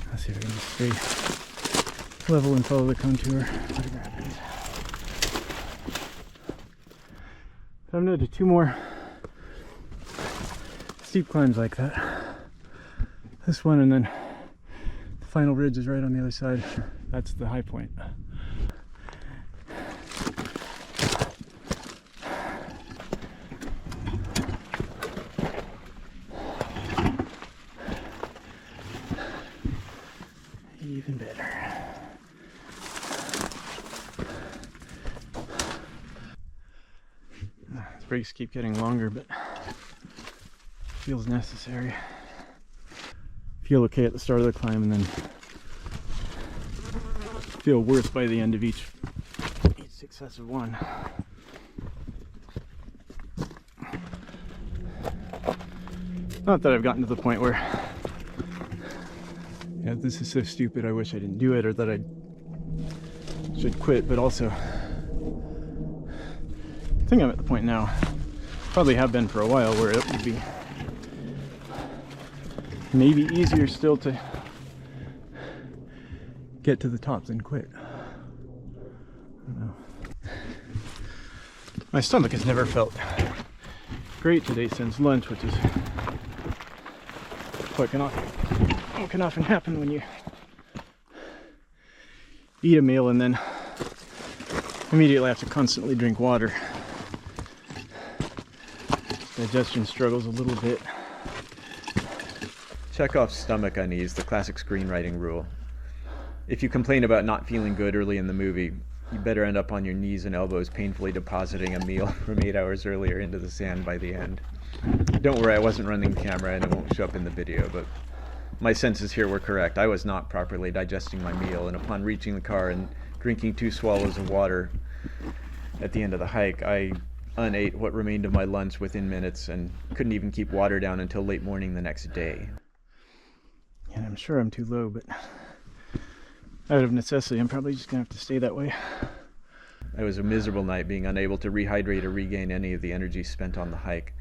Let's see if we can just stay level and follow the contour. So I'm going to do 2 more steep climbs like that. This one, and then the final ridge is right on the other side. That's the high point. Even better. The breaks keep getting longer, but feels necessary. Feel okay at the start of the climb, and then feel worse by the end of each successive one. Not that I've gotten to the point where, yeah, this is so stupid, I wish I didn't do it, or that I should quit, but also I think I'm at the point now, probably have been for a while, where it would be maybe easier still to get to the top than quit. I don't know. My stomach has never felt great today since lunch, which is what can often happen when you eat a meal and then immediately have to constantly drink water. Digestion struggles a little bit. Chekhov's stomach unease, the classic screenwriting rule. If you complain about not feeling good early in the movie, you better end up on your knees and elbows painfully depositing a meal from 8 hours earlier into the sand by the end. Don't worry, I wasn't running the camera and it won't show up in the video, but my senses here were correct. I was not properly digesting my meal, and upon reaching the car and drinking 2 swallows of water at the end of the hike, I unate what remained of my lunch within minutes and couldn't even keep water down until late morning the next day. And I'm sure I'm too low, but out of necessity, I'm probably just gonna have to stay that way. It was a miserable night, being unable to rehydrate or regain any of the energy spent on the hike.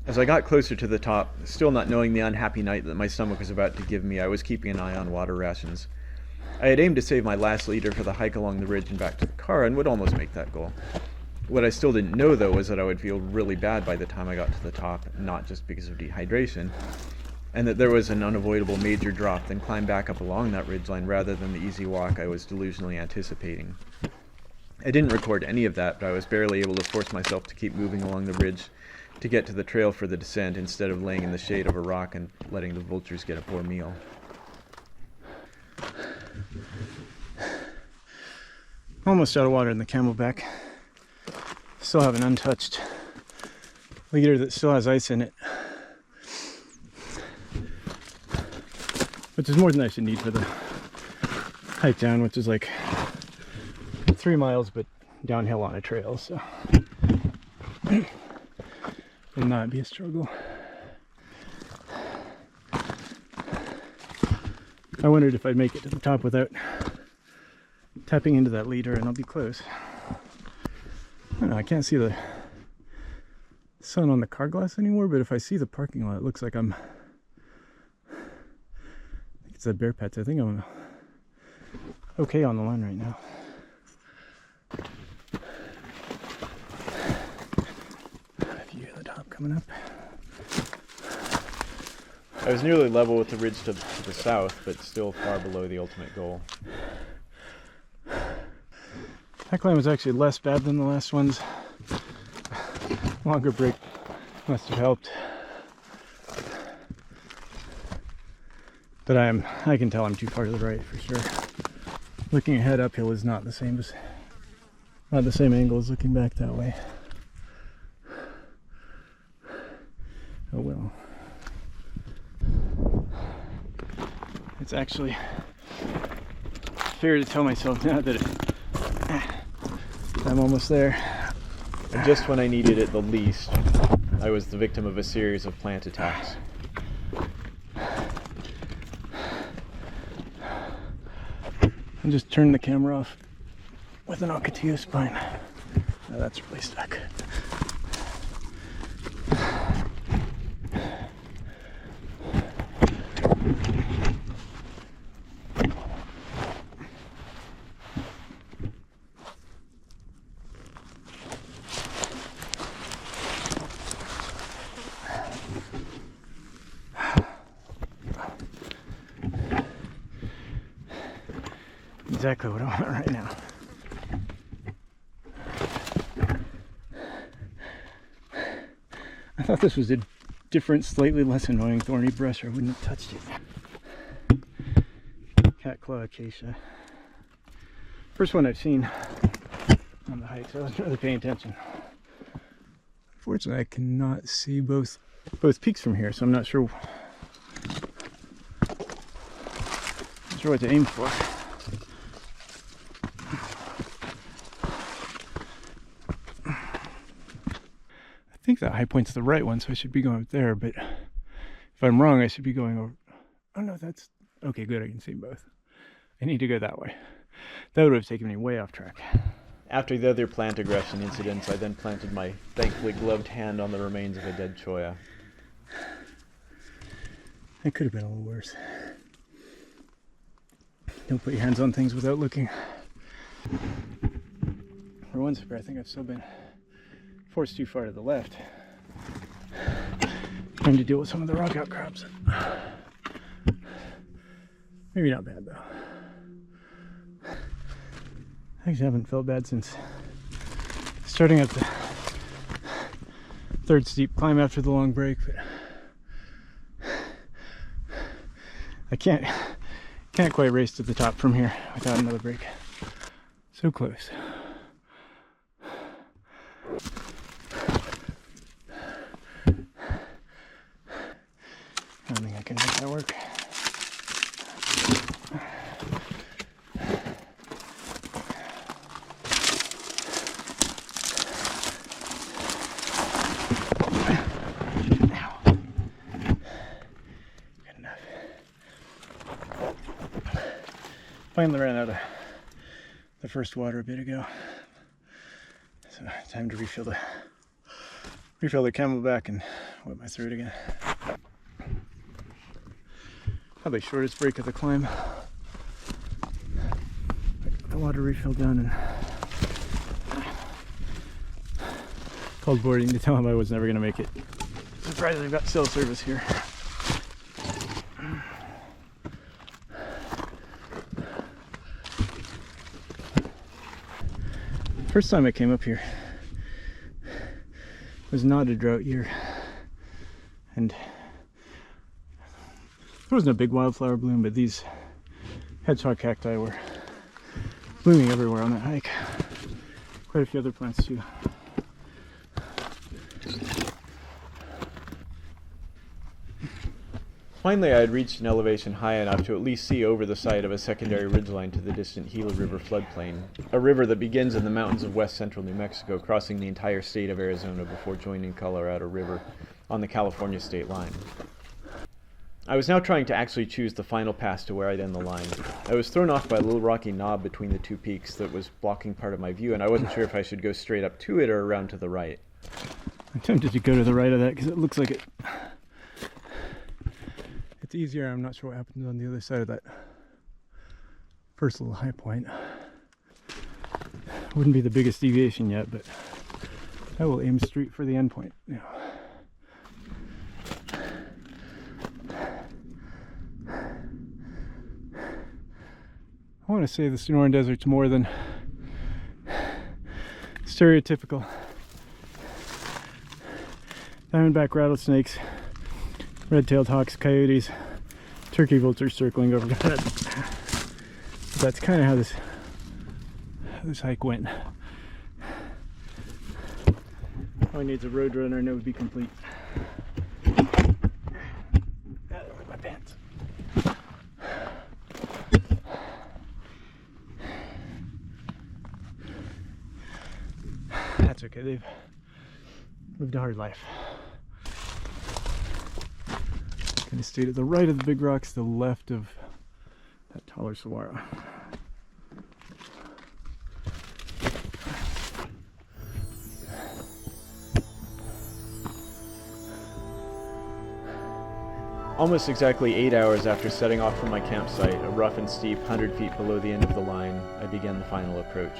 As I got closer to the top, still not knowing the unhappy night that my stomach was about to give me, I was keeping an eye on water rations. I had aimed to save my last liter for the hike along the ridge and back to the car, and would almost make that goal. What I still didn't know, though, was that I would feel really bad by the time I got to the top, not just because of dehydration, and that there was an unavoidable major drop, then climb back up along that ridgeline rather than the easy walk I was delusionally anticipating. I didn't record any of that, but I was barely able to force myself to keep moving along the ridge to get to the trail for the descent, instead of laying in the shade of a rock and letting the vultures get a poor meal. Almost out of water in the Camelback. Still have an untouched leader that still has ice in it, which is more than I should need for the hike down, which is like 3 miles but downhill on a trail, so will not be a struggle. I wondered if I'd make it to the top without tapping into that leader, and I'll be close. I don't know, I can't see the sun on the car glass anymore, but if I see the parking lot, it looks like I think it's a Bear Pets. I think I'm okay on the line right now. View of the top coming up. I was nearly level with the ridge to the south, but still far below the ultimate goal. That climb was actually less bad than the last ones. Longer break must have helped. But I can tell I'm too far to the right for sure. Looking ahead uphill is not the same angle as looking back that way. Oh well. It's actually fair to tell myself now that I'm almost there. And just when I needed it the least, I was the victim of a series of plant attacks. I just turned the camera off with an Ocotillo spine. Now that's really stuck. Exactly what I want right now. I thought this was a different, slightly less annoying thorny brush, or I wouldn't have touched it. Cat claw acacia. First one I've seen on the hike, so I wasn't really paying attention. Unfortunately, I cannot see both peaks from here, so I'm not sure what to aim for. I think that high point's the right one, so I should be going up there, but If I'm wrong, I should be going over. Oh no, that's okay. Good, I can see both. I need to go that way. That would have taken me way off track. After the other plant aggression incidents, I then planted my thankfully gloved hand on the remains of a dead cholla. It could have been a little worse. Don't put your hands on things without looking. For one spare, I think I've still been forced too far to the left. Trying to deal with some of the rock outcrops. Maybe not bad though. I actually haven't felt bad since starting up the third steep climb after the long break, but I can't quite race to the top from here without another break. So close. I don't think I can make that work. Finally ran out of the first water a bit ago, so time to refill the Camelback and wet my throat again. Probably shortest break of the climb. Got the water refill done and called boarding to tell him I was never going to make it. Surprised they've got cell service here. First time I came up here was not a drought year, and there wasn't a big wildflower bloom, but these hedgehog cacti were blooming everywhere on that hike. Quite a few other plants too. Finally, I had reached an elevation high enough to at least see over the side of a secondary ridgeline to the distant Gila River floodplain, a river that begins in the mountains of west central New Mexico, crossing the entire state of Arizona before joining Colorado River on the California state line. I was now trying to actually choose the final pass to where I'd end the line. I was thrown off by a little rocky knob between the two peaks that was blocking part of my view, and I wasn't sure if I should go straight up to it or around to the right. I'm tempted to go to the right of that because it looks like it's easier. I'm not sure what happens on the other side of that first little high point. Wouldn't be the biggest deviation yet, but I will aim straight for the end point now. I want to say the Sonoran Desert's more than stereotypical. Diamondback rattlesnakes, red-tailed hawks, coyotes, turkey vultures circling overhead. That's kind of how this hike went. All I need is a road runner and it would be complete. My pants. That's okay, they've lived a hard life. Kind of stay to the right of the big rocks, to the left of that taller saguaro. Almost exactly 8 hours after setting off from my campsite, a rough and steep 100 feet below the end of the line, I began the final approach.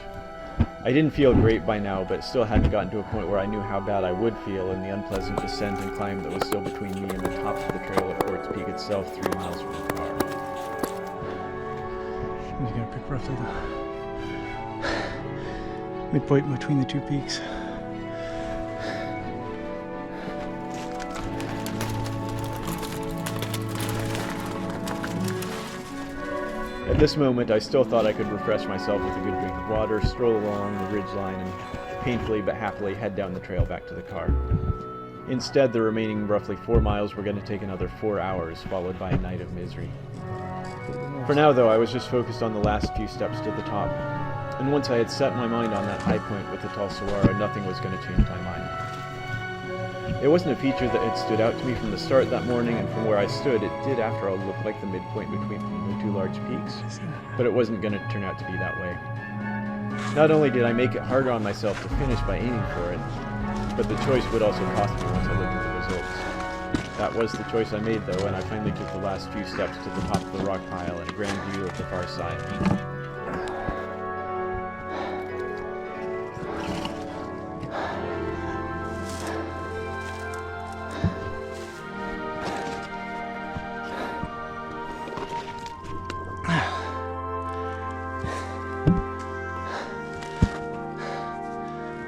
I didn't feel great by now, but still hadn't gotten to a point where I knew how bad I would feel in the unpleasant descent and climb that was still between me and the top of the trail at Forts Peak itself, 3 miles from the car. I'm just gonna pick roughly the midpoint between the two peaks. At this moment, I still thought I could refresh myself with a good drink of water, stroll along the ridgeline, and painfully but happily head down the trail back to the car. Instead, the remaining roughly 4 miles were going to take another 4 hours, followed by a night of misery. For now, though, I was just focused on the last few steps to the top, and once I had set my mind on that high point with the tall saguaro, nothing was going to change my mind. It wasn't a feature that had stood out to me from the start that morning, and from where I stood, it did after all look like the midpoint between the two large peaks, but it wasn't going to turn out to be that way. Not only did I make it harder on myself to finish by aiming for it, but the choice would also cost me once I looked at the results. That was the choice I made though, and I finally took the last few steps to the top of the rock pile and a grand view of the far side.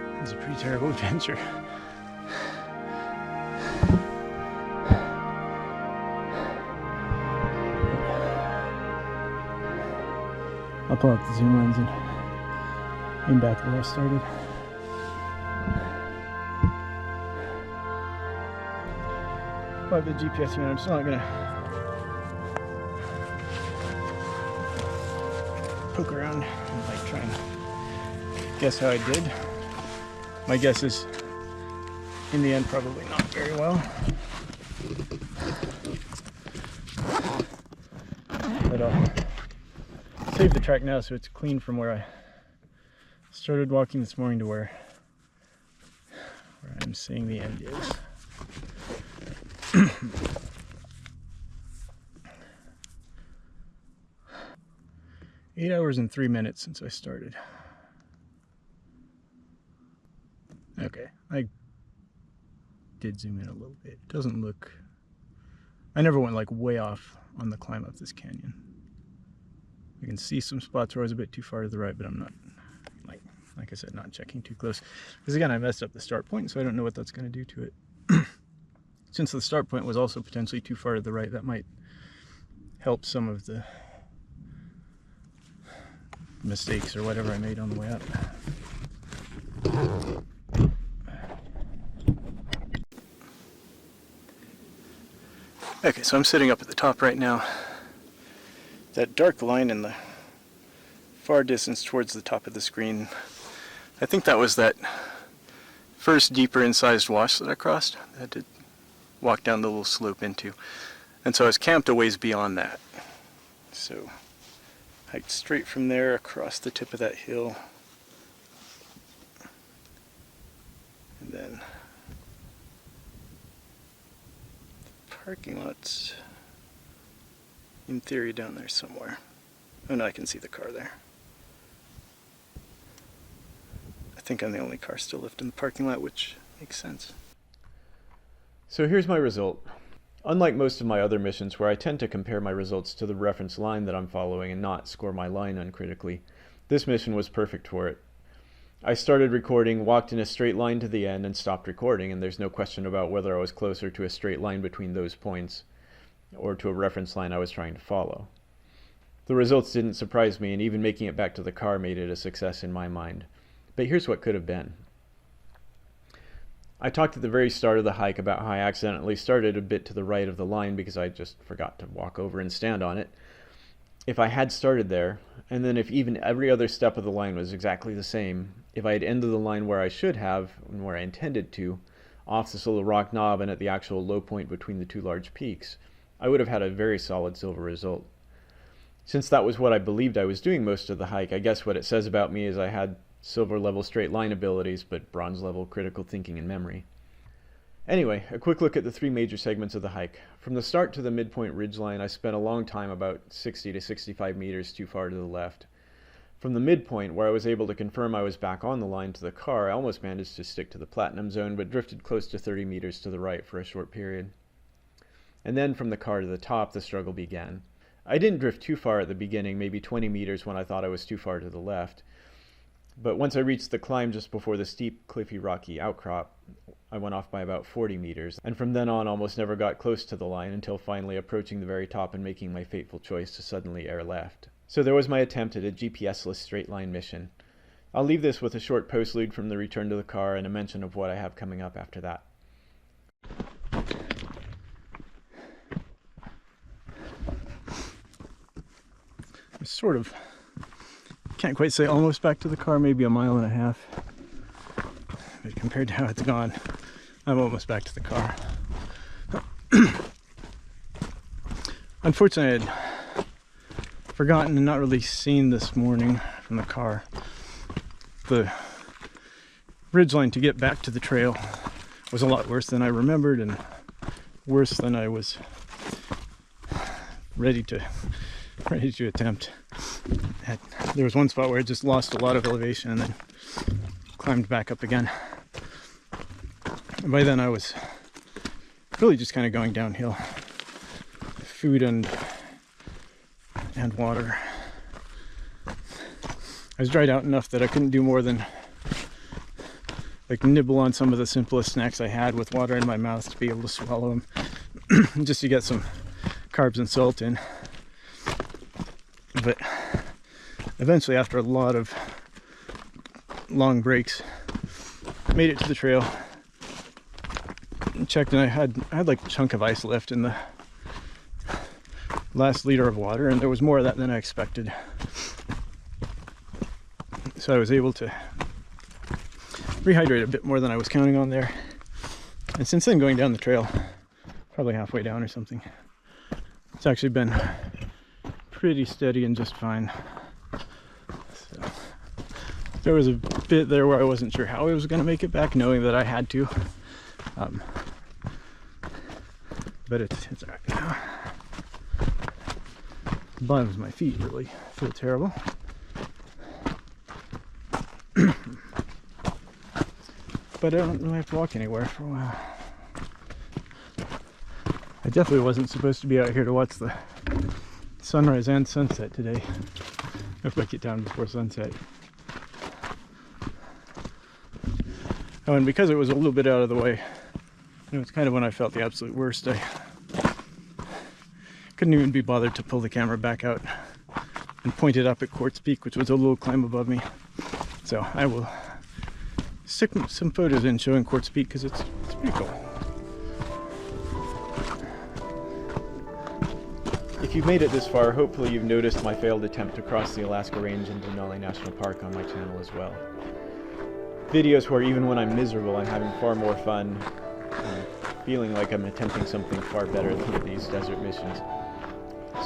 It was a pretty terrible adventure. I'll pull out the zoom lens and aim back where I started. Pull out the GPS unit. I'm still not gonna poke around and like try and guess how I did. My guess is, in the end, probably not very well. But I'll save the track now so it's clean from where I started walking this morning to where I'm saying the end is. 8 hours and 3 minutes since I started. Okay, I did zoom in a little bit. It doesn't look... I never went like way off on the climb up this canyon. I can see some spots where I was a bit too far to the right, but I'm not, like I said, not checking too close. Because again, I messed up the start point, so I don't know what that's going to do to it. Since the start point was also potentially too far to the right, that might help some of the mistakes or whatever I made on the way up. Okay, so I'm sitting up at the top right now. That dark line in the far distance towards the top of the screen, I think that was that first deeper incised wash that I crossed. I had to walk down the little slope into. And so I was camped a ways beyond that. So hiked straight from there across the tip of that hill. And then the parking lot's in theory down there somewhere. Oh no, I can see the car there. I think I'm the only car still left in the parking lot, which makes sense. So here's my result. Unlike most of my other missions where I tend to compare my results to the reference line that I'm following and not score my line uncritically, this mission was perfect for it. I started recording, walked in a straight line to the end, and stopped recording, and there's no question about whether I was closer to a straight line between those points or to a reference line I was trying to follow. The results didn't surprise me, and even making it back to the car made it a success in my mind. But here's what could have been. I talked at the very start of the hike about how I accidentally started a bit to the right of the line because I just forgot to walk over and stand on it. If I had started there, and then if even every other step of the line was exactly the same, if I had ended the line where I should have, and where I intended to, off this little rock knob and at the actual low point between the two large peaks, I would have had a very solid silver result. Since that was what I believed I was doing most of the hike, I guess what it says about me is I had silver level straight line abilities, but bronze level critical thinking and memory. Anyway, a quick look at the three major segments of the hike. From the start to the midpoint ridgeline, I spent a long time about 60 to 65 meters too far to the left. From the midpoint, where I was able to confirm I was back on the line to the car, I almost managed to stick to the platinum zone, but drifted close to 30 meters to the right for a short period. And then from the car to the top, the struggle began. I didn't drift too far at the beginning, maybe 20 meters when I thought I was too far to the left. But once I reached the climb just before the steep, cliffy, rocky outcrop, I went off by about 40 meters, and from then on almost never got close to the line until finally approaching the very top and making my fateful choice to suddenly air left. So there was my attempt at a GPS-less straight line mission. I'll leave this with a short postlude from the return to the car and a mention of what I have coming up after that. Sort of, can't quite say almost back to the car, maybe a mile and a half, but compared to how it's gone, I'm almost back to the car. Unfortunately, I had forgotten and not really seen this morning from the car. The ridgeline to get back to the trail was a lot worse than I remembered and worse than I was ready to attempt. There was one spot where I just lost a lot of elevation and then climbed back up again. And by then I was really just kind of going downhill. Food and water. I was dried out enough that I couldn't do more than like nibble on some of the simplest snacks I had with water in my mouth to be able to swallow them, just to get some carbs and salt in. But eventually, after a lot of long breaks, I made it to the trail and checked, and I had like a chunk of ice left in the last liter of water, and there was more of that than I expected. So I was able to rehydrate a bit more than I was counting on there. And since then, going down the trail, probably halfway down or something, it's actually been pretty steady and just fine. So there was a bit there where I wasn't sure how I was going to make it back, knowing that I had to. But it's all right now. The bottoms of my feet really feel terrible. But I don't really have to walk anywhere for a while. I definitely wasn't supposed to be out here to watch the sunrise and sunset today. If I get down before sunset. Oh, and because it was a little bit out of the way, it was kind of when I felt the absolute worst. I couldn't even be bothered to pull the camera back out and point it up at Quartz Peak, which was a little climb above me. So I will stick some photos in showing Quartz Peak because it's pretty cool. If you've made it this far, hopefully you've noticed my failed attempt to cross the Alaska Range into Denali National Park on my channel as well. Videos where even when I'm miserable, I'm having far more fun and feeling like I'm attempting something far better than these desert missions.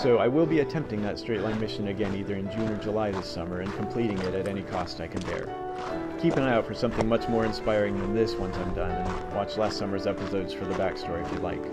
So I will be attempting that straight line mission again either in June or July this summer and completing it at any cost I can bear. Keep an eye out for something much more inspiring than this once I'm done, and watch last summer's episodes for the backstory if you'd like.